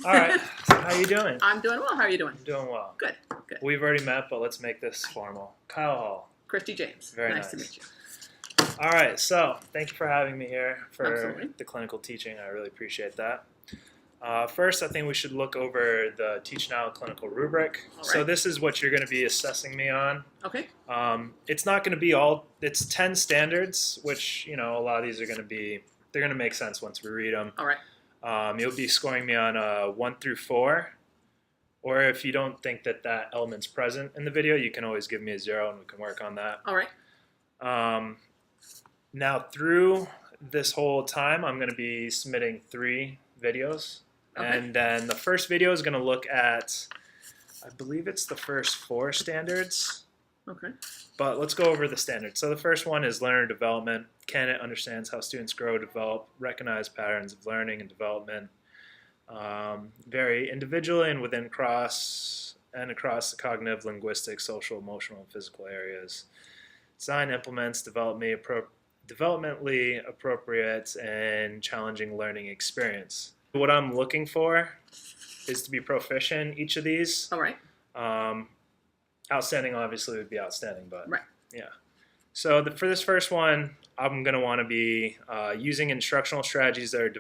All right. So how you doing? I'm doing well. How are you doing? I'm doing well. Good. Good. We've already met, but let's make this formal. Kyle Hall. Christy James. Very nice to nice. meet you. All right. So thank you for having me here for Absolutely. the clinical teaching. I really appreciate that. First, I think we should look over the Teach Now clinical rubric. All So right. this is what you're going to be assessing me on. Okay. It's not going to be all. It's 10 standards, which a lot of these are going to be. They're going to make sense once we read them. All right. You'll be scoring me on a 1 through 4. Or if you don't think that element's present in the video, you can always give me a 0 and we can work on that. All right. Now, through this whole time, I'm going to be submitting 3 videos. Okay. And then the first video is going to look at, I believe it's the first 4 standards. Okay. But let's go over the standards. So the first one is learner development. Candidate understands how students grow, develop, recognize patterns of learning and development, vary individually and within across the cognitive, linguistic, social, emotional, and physical areas. Design implements developmentally appropriate and challenging learning experience. What I'm looking for is to be proficient in each of these. All right. Outstanding obviously would be outstanding, but right. Yeah. So for this first one, I'm going to want to be using instructional strategies that are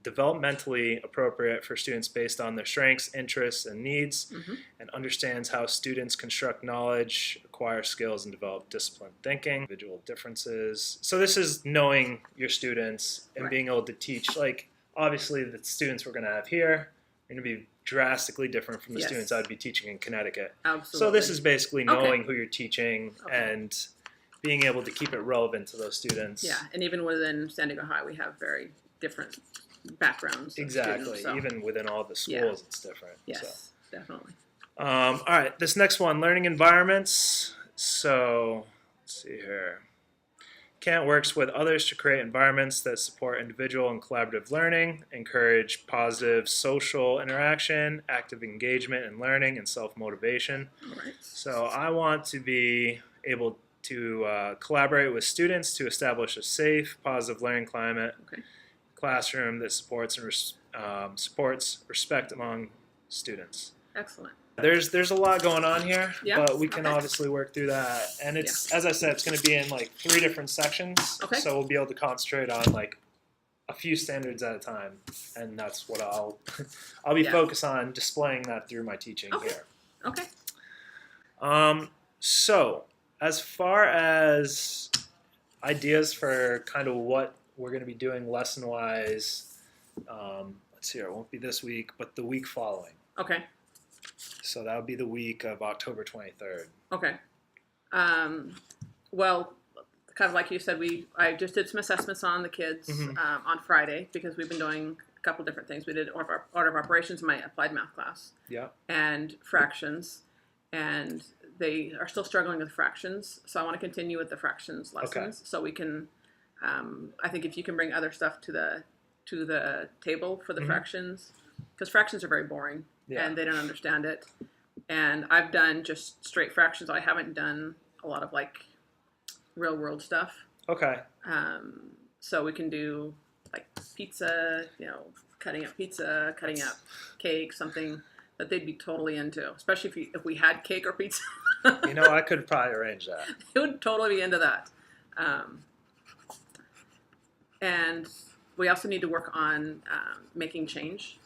developmentally appropriate for students based on their strengths, interests, and needs, and understands how students construct knowledge, acquire skills, and develop disciplined thinking, individual differences. So this is knowing your students and being able to teach. Like, obviously, the students we're going to have here are going to be drastically different from the students I'd be teaching in Connecticut. Absolutely. So this is basically knowing who you're teaching and being able to keep it relevant to those students. Yeah, and even within San Diego High, we have very different backgrounds. Exactly. Students, so. Even within all the schools, it's different. Yes, definitely. All right, this next one, learning environments. So let's see here. Kant works with others to create environments that support individual and collaborative learning, encourage positive social interaction, active engagement in learning, and self-motivation. All right. So I want to be able to collaborate with students to establish a safe, positive learning climate, classroom that supports respect among students. Excellent. There's a lot going on here, but we can Okay. obviously work through that. And it's as I said, it's going to be in like 3 different sections. Okay. So we'll be able to concentrate on like a few standards at a time, and that's what I'll be focused on displaying that through my teaching here. Okay. So as far as ideas for kind of what we're going to be doing lesson-wise, let's see here, it won't be this week, but the week following. Okay. So that would be the week of October 23rd. Okay. Well, kind of like you said, I just did some assessments on the kids on Friday because we've been doing a couple different things. We did order of operations in my applied math class. Yeah. And fractions, and they are still struggling with fractions. So I want to continue with the fractions lessons. So we can, I think if you can bring other stuff to the table for the fractions, because fractions are very boring and they don't understand it. And I've done just straight fractions. I haven't done a lot of like real world stuff. Okay. So we can do like pizza, cutting up pizza, cutting up cake, something that they'd be totally into, especially if we had cake or pizza. I could probably arrange that. They would totally be into that. And we also need to work on making change.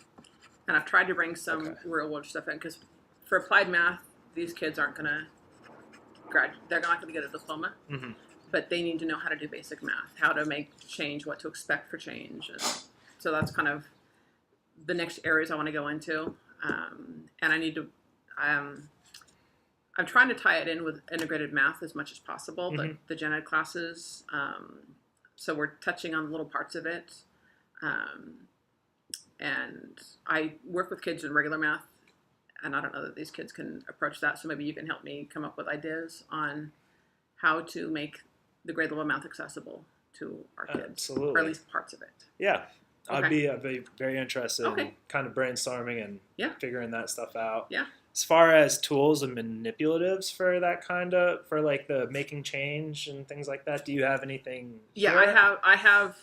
And I've tried to bring some real world stuff in because for applied math, these kids aren't going to graduate. They're not going to get a diploma, but they need to know how to do basic math, how to make change, what to expect for change. And so that's kind of the next areas I want to go into. And I need to, I'm trying to tie it in with integrated math as much as possible, but the gen ed classes, so we're touching on little parts of it. And I work with kids in regular math, and I don't know that these kids can approach that. So maybe you can help me come up with ideas on how to make the grade level math accessible to our kids. Absolutely. Or at least parts of it. Yeah. I'd be very interested in kind of brainstorming and figuring that stuff out. Yeah. As far as tools and manipulatives for that kind of, for like the making change and things like that, do you have anything? Yeah, here? I have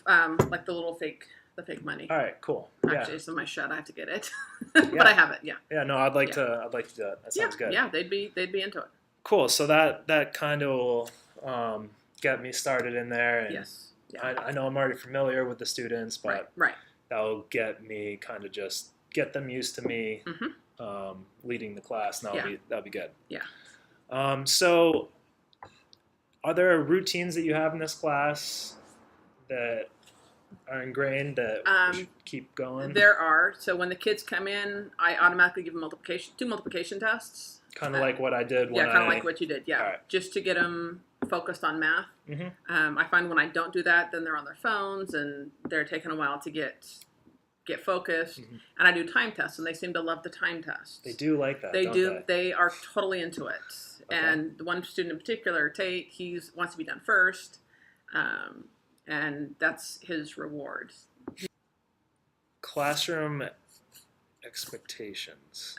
like the little fake the fake money. All right, cool. Actually, it's in my shed. I have to get it, but I have it. Yeah. Yeah. No, I'd like to do that. That sounds good. Yeah, they'd be into it. Cool. So that kind of will get me started in there. And Yes. Yeah. I know I'm already familiar with the students, but right. that'll get me kind of just get them used to me leading the class, and that'll be good. Yeah. So, are there routines that you have in this class that are ingrained that we should keep going? There are. So when the kids come in, I automatically give them two multiplication tests. Kind of like what I did. Kind of like what you did. Yeah, right. Just to get them focused on math. I find when I don't do that, then they're on their phones and they're taking a while to get focused. And I do time tests, and they seem to love the time tests. They do like that. They do. They? They are totally into it. Okay. And the one student in particular, Tate, he wants to be done first, and that's his reward. Classroom expectations.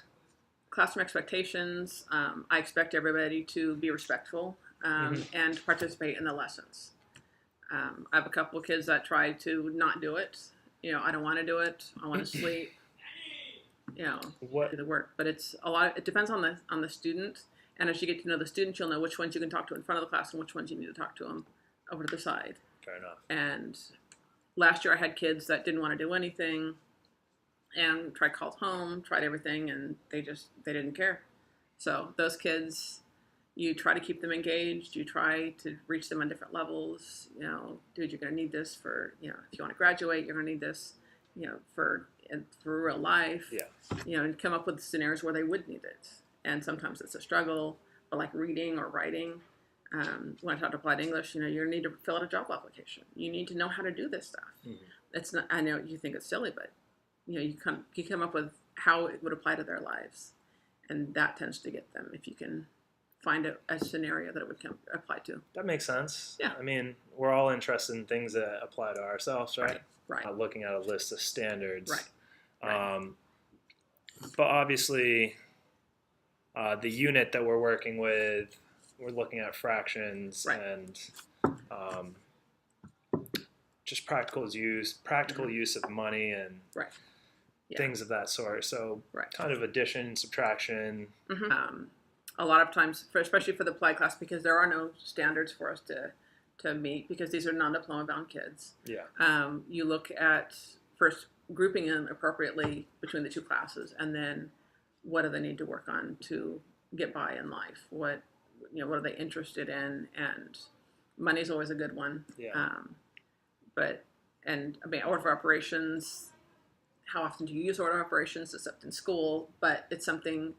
Classroom expectations. I expect everybody to be respectful and participate in the lessons. I have a couple of kids that try to not do it. I don't want to do it. I want to sleep. Do the work. But it's a lot. It depends on the student. And as you get to know the student, you'll know which ones you can talk to in front of the class and which ones you need to talk to them over to the side. Fair enough. And last year I had kids that didn't want to do anything and called home, tried everything, and they didn't care. So those kids, you try to keep them engaged. You try to reach them on different levels. Dude, you're going to need this for, if you want to graduate, you're going to need this, for real life. Yeah. And come up with scenarios where they would need it. And sometimes it's a struggle, but like reading or writing. When I taught applied English, you're going to need to fill out a job application. You need to know how to do this stuff. It's not. I know you think it's silly, but you come up with how it would apply to their lives, and that tends to get them if you can find a scenario that it would apply to. That makes sense. Yeah. I mean, we're all interested in things that apply to ourselves, right? Right. Not looking at a list of standards. Right. But obviously, the unit that we're working with, we're looking at fractions and just practical use of money and things of that sort. So kind of addition, subtraction. A lot of times, especially for the applied class, because there are no standards for us to meet, because these are non-diploma bound kids. Yeah. You look at first grouping them appropriately between the two classes, and then what do they need to work on to get by in life? What are they interested in? And money's always a good one. Yeah. Order of operations. How often do you use order of operations except in school? But it's something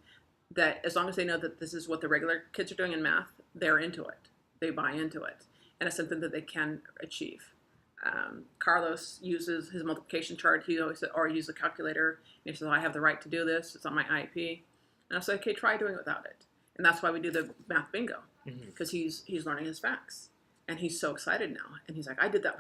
that, as long as they know that this is what the regular kids are doing in math, they're into it. They buy into it, and it's something that they can achieve. Carlos uses his multiplication chart. He always said, or use a calculator. And he says, I have the right to do this. It's on my IEP. And I said, okay, try doing it without it. And that's why we do the math bingo, because he's learning his facts, and he's so excited now. And he's like, I did that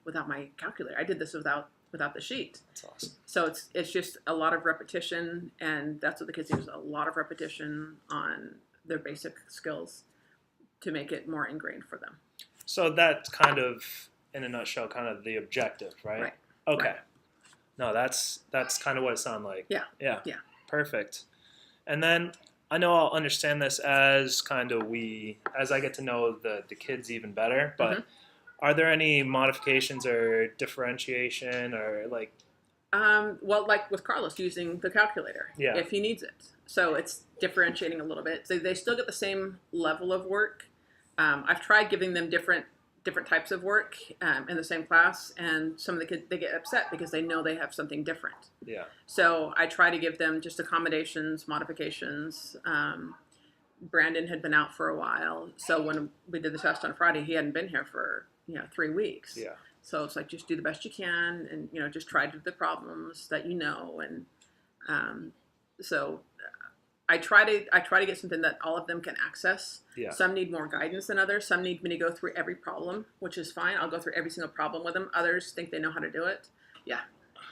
without my calculator. I did this without the sheet. That's awesome. So it's just a lot of repetition, and that's what the kids use, a lot of repetition on their basic skills to make it more ingrained for them. So that's kind of, in a nutshell, kind of the objective, right? Right. Okay. Right. No, that's kind of what it sounded like. Yeah. Yeah. Yeah. Perfect. And then I know I'll understand this as as I get to know the kids even better, but are there any modifications or differentiation or like? Well, like with Carlos using the calculator, if he needs it. So it's differentiating a little bit. So they still get the same level of work. I've tried giving them different types of work in the same class, and some of the kids, they get upset because they know they have something different. Yeah. So I try to give them just accommodations, modifications. Brandon had been out for a while, so when we did the test on Friday, he hadn't been here for 3 weeks. Yeah. So it's like, just do the best you can, and just try to do the problems that and so I try to get something that all of them can access. Yeah. Some need more guidance than others. Some need me to go through every problem, which is fine. I'll go through every single problem with them. Others think they know how to do it. Yeah.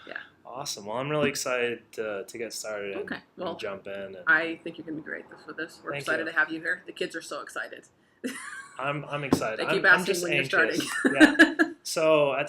Yeah. Awesome. Well, I'm really excited to get started and jump in. And I think you're going to be great with this. We're excited to have you here. The kids are so excited. I'm excited. They keep asking when you're starting. Yeah. So at